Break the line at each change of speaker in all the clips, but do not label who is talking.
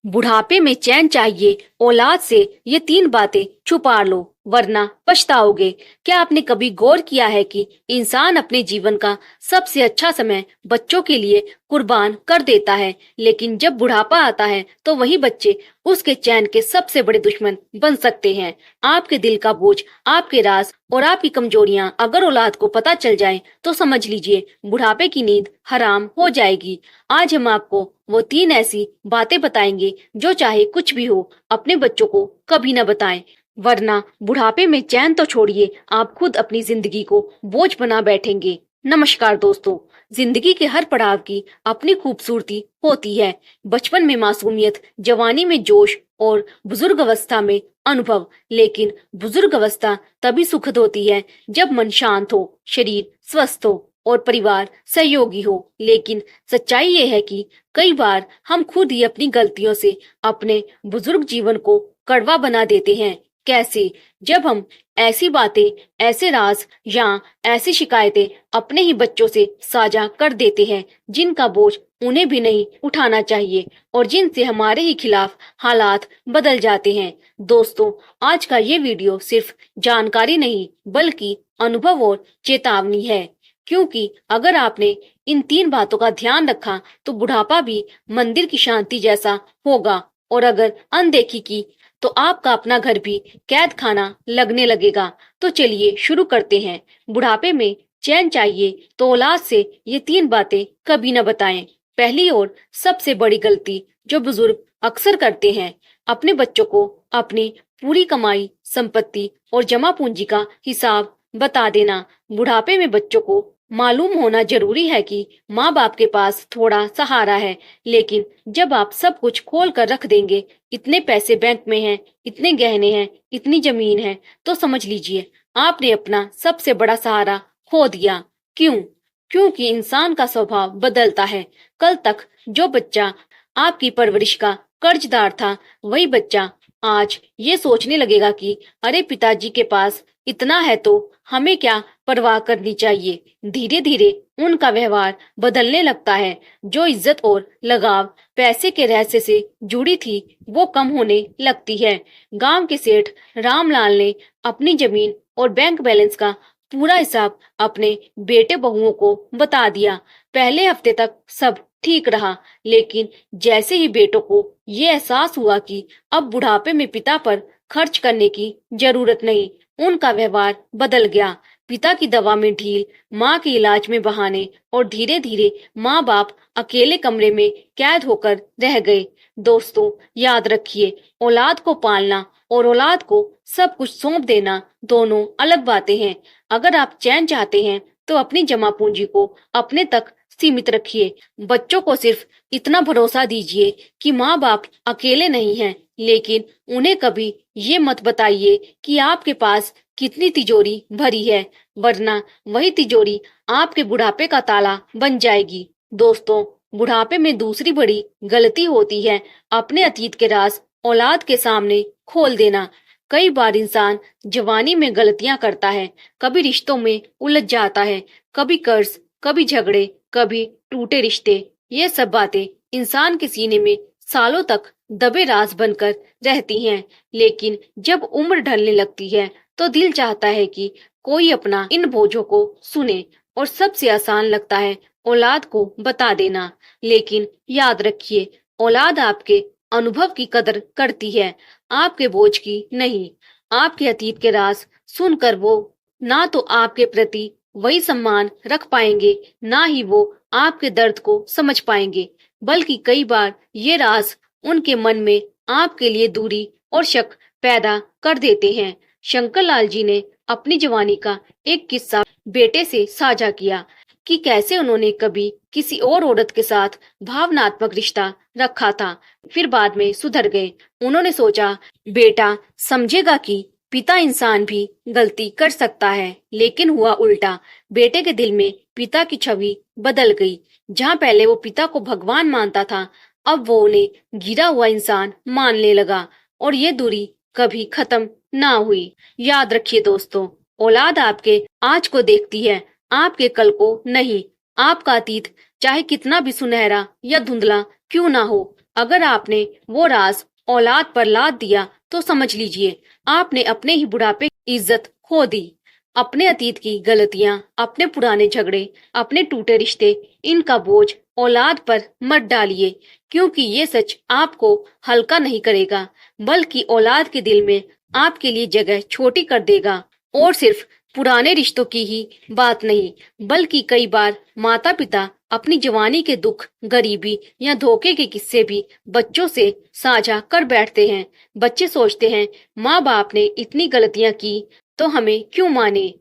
बुढ़ापे में चैन चाहिए, औलाद से ये 3 बातें छुपा लो वरना पछताओगे। क्या आपने कभी गौर किया है कि इंसान अपने जीवन का सबसे अच्छा समय बच्चों के लिए कुर्बान कर देता है, लेकिन जब बुढ़ापा आता है तो वही बच्चे उसके चैन के सबसे बड़े दुश्मन बन सकते हैं। आपके दिल का बोझ, आपके राज और आपकी कमजोरियां अगर औलाद को पता चल जाए तो समझ लीजिए बुढ़ापे की नींद हराम हो जाएगी। आज हम आपको वो 3 ऐसी बातें बताएंगे जो चाहे कुछ भी हो अपने बच्चों को कभी न बताएं, वरना बुढ़ापे में चैन तो छोड़िए, आप खुद अपनी जिंदगी को बोझ बना बैठेंगे। नमस्कार दोस्तों, जिंदगी के हर पड़ाव की अपनी खूबसूरती होती है। बचपन में मासूमियत, जवानी में जोश और बुजुर्ग अवस्था में अनुभव। लेकिन बुजुर्ग अवस्था तभी सुखद होती है जब मन शांत हो, शरीर स्वस्थ हो और परिवार सहयोगी हो। लेकिन सच्चाई ये है कि कई बार हम खुद ही अपनी गलतियों से अपने बुजुर्ग जीवन को कड़वा बना देते हैं। कैसे? जब हम ऐसी बातें, ऐसे राज या ऐसी शिकायतें अपने ही बच्चों से साझा कर देते हैं जिनका बोझ उन्हें भी नहीं उठाना चाहिए और जिनसे हमारे ही खिलाफ हालात बदल जाते हैं। दोस्तों, आज का ये वीडियो सिर्फ जानकारी नहीं बल्कि अनुभव और चेतावनी है, क्योंकि अगर आपने इन 3 बातों का ध्यान रखा तो बुढ़ापा भी मंदिर की शांति जैसा होगा, और अगर अनदेखी की तो आपका अपना घर भी कैद खाना लगने लगेगा। तो चलिए शुरू करते हैं। बुढ़ापे में चैन चाहिए तो औलाद से ये 3 बातें कभी न बताएं। पहली और सबसे बड़ी गलती जो बुजुर्ग अक्सर करते हैं, अपने बच्चों को अपनी पूरी कमाई, संपत्ति और जमा पूंजी का हिसाब बता देना। बुढ़ापे में बच्चों को मालूम होना जरूरी है कि माँ बाप के पास थोड़ा सहारा है, लेकिन जब आप सब कुछ खोल कर रख देंगे, इतने पैसे बैंक में हैं, इतने गहने हैं, इतनी जमीन है, तो समझ लीजिए आपने अपना सबसे बड़ा सहारा खो दिया। क्यों? क्योंकि इंसान का स्वभाव बदलता है। कल तक जो बच्चा आपकी परवरिश का कर्जदार था, वही बच्चा आज ये सोचने लगेगा कि अरे पिताजी के पास इतना है तो हमें क्या परवाह करनी चाहिए। धीरे धीरे उनका व्यवहार बदलने लगता है। जो इज्जत और लगाव पैसे के रहस्य से जुड़ी थी वो कम होने लगती है। गांव के सेठ रामलाल ने अपनी जमीन और बैंक बैलेंस का पूरा हिसाब अपने बेटे बहुओं को बता दिया। पहले हफ्ते तक सब ठीक रहा, लेकिन जैसे ही बेटों को ये एहसास हुआ कि अब बुढ़ापे में पिता पर खर्च करने की जरूरत नहीं, उनका व्यवहार बदल गया। पिता की दवा में ढील, माँ के इलाज में बहाने और धीरे धीरे माँ बाप अकेले कमरे में कैद होकर रह गए। दोस्तों, याद रखिए, औलाद को पालना और औलाद को सब कुछ सौंप देना दोनों अलग बातें हैं। अगर आप चैन चाहते हैं तो अपनी जमा पूंजी को अपने तक सीमित रखिए। बच्चों को सिर्फ इतना भरोसा दीजिए कि माँ बाप अकेले नहीं हैं, लेकिन उन्हें कभी ये मत बताइए कि आपके पास कितनी तिजोरी भरी है, वरना वही तिजोरी आपके बुढ़ापे का ताला बन जाएगी। दोस्तों, बुढ़ापे में दूसरी बड़ी गलती होती है अपने अतीत के राज औलाद के सामने खोल देना। कई बार इंसान जवानी में गलतियां करता है, कभी रिश्तों में उलझ जाता है, कभी कर्ज, कभी झगड़े, कभी टूटे रिश्ते। ये सब बातें इंसान के सीने में सालों तक दबे राज बनकर रहती हैं। लेकिन जब उम्र ढलने लगती है तो दिल चाहता है कि कोई अपना इन बोझों को सुने, और सबसे आसान लगता है औलाद को बता देना। लेकिन याद रखिए, औलाद आपके अनुभव की कदर करती है, आपके बोझ की नहीं। आपके अतीत के राज सुनकर वो ना तो आपके प्रति वही सम्मान रख पाएंगे, ना ही वो आपके दर्द को समझ पाएंगे, बल्कि कई बार ये राज उनके मन में आपके लिए दूरी और शक पैदा कर देते हैं। शंकर लाल जी ने अपनी जवानी का एक किस्सा बेटे से साझा किया कि कैसे उन्होंने कभी किसी और औरत के साथ भावनात्मक रिश्ता रखा था, फिर बाद में सुधर गए। उन्होंने सोचा बेटा समझेगा कि पिता इंसान भी गलती कर सकता है, लेकिन हुआ उल्टा। बेटे के दिल में पिता की छवि बदल गई। जहाँ पहले वो पिता को भगवान मानता था, अब वो उन्हें गिरा हुआ इंसान मानने लगा, और ये दूरी कभी खत्म ना हुई। याद रखिए दोस्तों, औलाद आपके आज को देखती है, आपके कल को नहीं। आपका अतीत चाहे कितना भी सुनहरा या धुंधला क्यों ना हो, अगर आपने वो राज औलाद पर लाद दिया तो समझ लीजिए आपने अपने ही बुढ़ापे की इज्जत खो दी। अपने अतीत की गलतियां, अपने पुराने झगड़े, अपने टूटे रिश्ते, इनका बोझ औलाद पर मत डालिए, क्योंकि ये सच आपको हल्का नहीं करेगा, बल्कि औलाद के दिल में आपके लिए जगह छोटी कर देगा। और सिर्फ पुराने रिश्तों की ही बात नहीं, बल्कि कई बार माता पिता अपनी जवानी के दुख, गरीबी या धोखे के किस्से भी बच्चों से साझा कर बैठते हैं। बच्चे सोचते हैं माँ बाप ने इतनी गलतियां की तो हमें क्यों माने।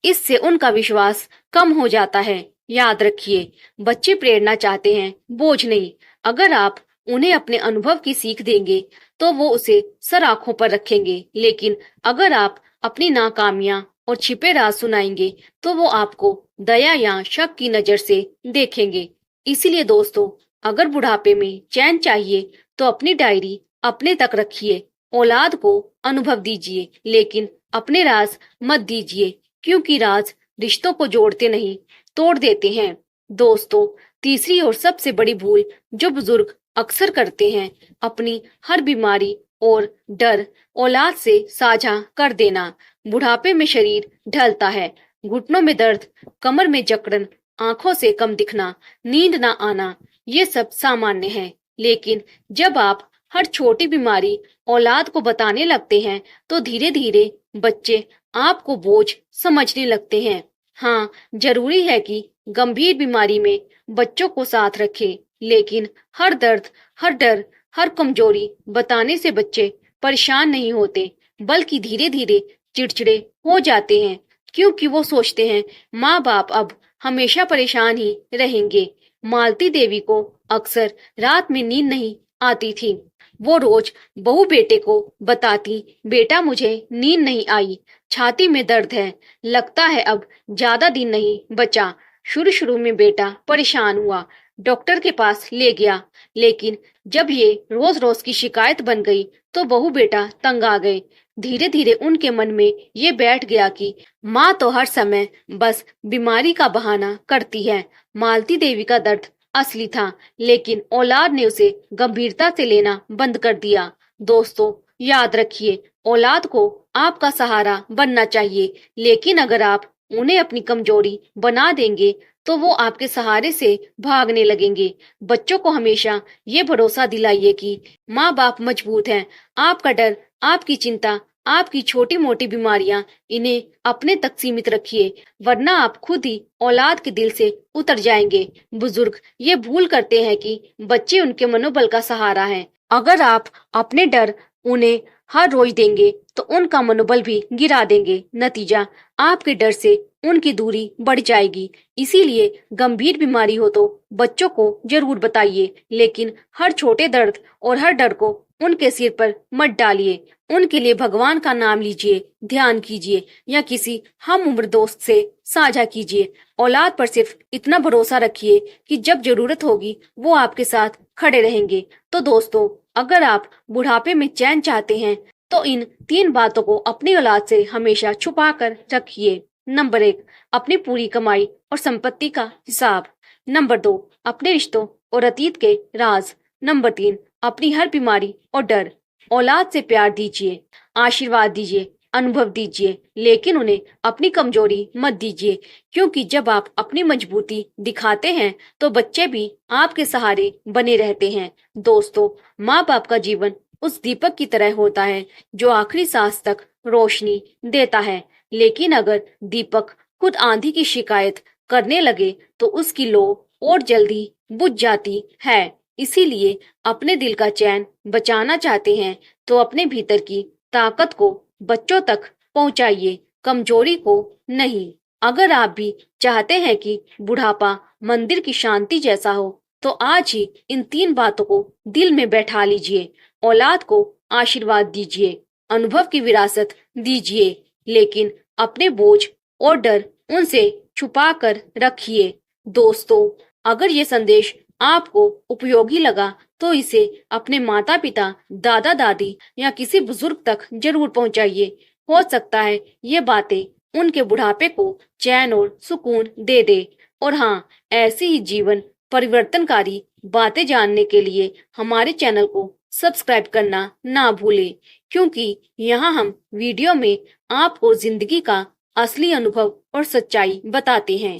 इससे उनका विश्वास कम हो जाता है। याद रखिए, बच्चे प्रेरणा चाहते हैं, बोझ नहीं। अगर आप उन्हें अपने अनुभव की सीख देंगे तो वो उसे सर आंखों पर रखेंगे, लेकिन अगर आप अपनी नाकामियां और छिपे राज सुनाएंगे तो वो आपको दया या शक की नजर से देखेंगे। इसीलिए दोस्तों, अगर बुढ़ापे में चैन चाहिए तो अपनी डायरी अपने तक रखिए। औलाद को अनुभव दीजिए, लेकिन अपने राज मत दीजिए, क्योंकि राज रिश्तों को जोड़ते नहीं, तोड़ देते हैं। दोस्तों, तीसरी और सबसे बड़ी भूल जो बुजुर्ग अक्सर करते हैं, अपनी हर बीमारी और डर औलाद से साझा कर देना। बुढ़ापे में शरीर ढलता है, घुटनों में दर्द, कमर में जकड़न, आंखों से कम दिखना, नींद ना आना, ये सब सामान्य है। लेकिन जब आप हर छोटी बीमारी औलाद को बताने लगते हैं तो धीरे धीरे बच्चे आपको बोझ समझने लगते हैं। हाँ, जरूरी है कि गंभीर बीमारी में बच्चों को साथ रखें, लेकिन हर दर्द, हर डर, हर कमजोरी बताने से बच्चे परेशान नहीं होते, बल्कि धीरे धीरे चिड़चिड़े हो जाते हैं, क्योंकि वो सोचते हैं माँ बाप अब हमेशा परेशान ही रहेंगे। मालती देवी को अक्सर रात में नींद नहीं आती थी। वो रोज बहू बेटे को बताती, बेटा मुझे नींद नहीं आई, छाती में दर्द है, लगता है अब ज्यादा दिन नहीं बचा। शुरू शुरू में बेटा परेशान हुआ, डॉक्टर के पास ले गया, लेकिन जब ये रोज रोज की शिकायत बन गई तो बहू बेटा तंग आ गए। धीरे धीरे उनके मन में ये बैठ गया कि माँ तो हर समय बस बीमारी का बहाना करती है। मालती देवी का दर्द असली था, लेकिन औलाद ने उसे गंभीरता से लेना बंद कर दिया। दोस्तों, याद रखिए, औलाद को आपका सहारा बनना चाहिए, लेकिन अगर आप उन्हें अपनी कमजोरी बना देंगे तो वो आपके सहारे से भागने लगेंगे। बच्चों को हमेशा ये भरोसा दिलाइए कि माँ बाप मजबूत हैं। आपका डर, आपकी चिंता, आपकी छोटी मोटी बीमारियां, इन्हें अपने तक सीमित रखिए, वरना आप खुद ही औलाद के दिल से उतर जाएंगे। बुजुर्ग ये भूल करते हैं कि बच्चे उनके मनोबल का सहारा हैं। अगर आप अपने डर उन्हें हर रोज देंगे तो उनका मनोबल भी गिरा देंगे। नतीजा, आपके डर से उनकी दूरी बढ़ जाएगी। इसीलिए गंभीर बीमारी हो तो बच्चों को जरूर बताइए, लेकिन हर छोटे दर्द और हर डर को उनके सिर पर मत डालिए। उनके लिए भगवान का नाम लीजिए, ध्यान कीजिए या किसी हम उम्र दोस्त से साझा कीजिए। औलाद पर सिर्फ इतना भरोसा रखिए कि जब जरूरत होगी वो आपके साथ खड़े रहेंगे। तो दोस्तों, अगर आप बुढ़ापे में चैन चाहते हैं तो इन 3 बातों को अपनी औलाद से हमेशा छुपा कर रखिए। नंबर 1, अपनी पूरी कमाई और संपत्ति का हिसाब। नंबर 2, अपने रिश्तों और अतीत के राज। नंबर 3, अपनी हर बीमारी और डर। औलाद से प्यार दीजिए, आशीर्वाद दीजिए, अनुभव दीजिए, लेकिन उन्हें अपनी कमजोरी मत दीजिए, क्योंकि जब आप अपनी मजबूती दिखाते हैं तो बच्चे भी आपके सहारे बने रहते हैं। दोस्तों, माँ बाप का जीवन उस दीपक की तरह होता है जो आखिरी सांस तक रोशनी देता है, लेकिन अगर दीपक खुद आंधी की शिकायत करने लगे तो उसकी लो और जल्दी बुझ जाती है। इसीलिए अपने दिल का चैन बचाना चाहते हैं तो अपने भीतर की ताकत को बच्चों तक पहुंचाइए, कमजोरी को नहीं। अगर आप भी चाहते हैं कि बुढ़ापा मंदिर की शांति जैसा हो तो आज ही इन 3 बातों को दिल में बैठा लीजिए। औलाद को आशीर्वाद दीजिए, अनुभव की विरासत दीजिए, लेकिन अपने बोझ और डर उनसे छुपा कर रखिए। दोस्तों, अगर ये संदेश आपको उपयोगी लगा तो इसे अपने माता पिता, दादा दादी या किसी बुजुर्ग तक जरूर पहुंचाइए। हो सकता है ये बातें उनके बुढ़ापे को चैन और सुकून दे दे। और हाँ, ऐसी ही जीवन परिवर्तनकारी बातें जानने के लिए हमारे चैनल को सब्सक्राइब करना ना भूलें, क्योंकि यहाँ हम वीडियो में आपको जिंदगी का असली अनुभव और सच्चाई बताते हैं।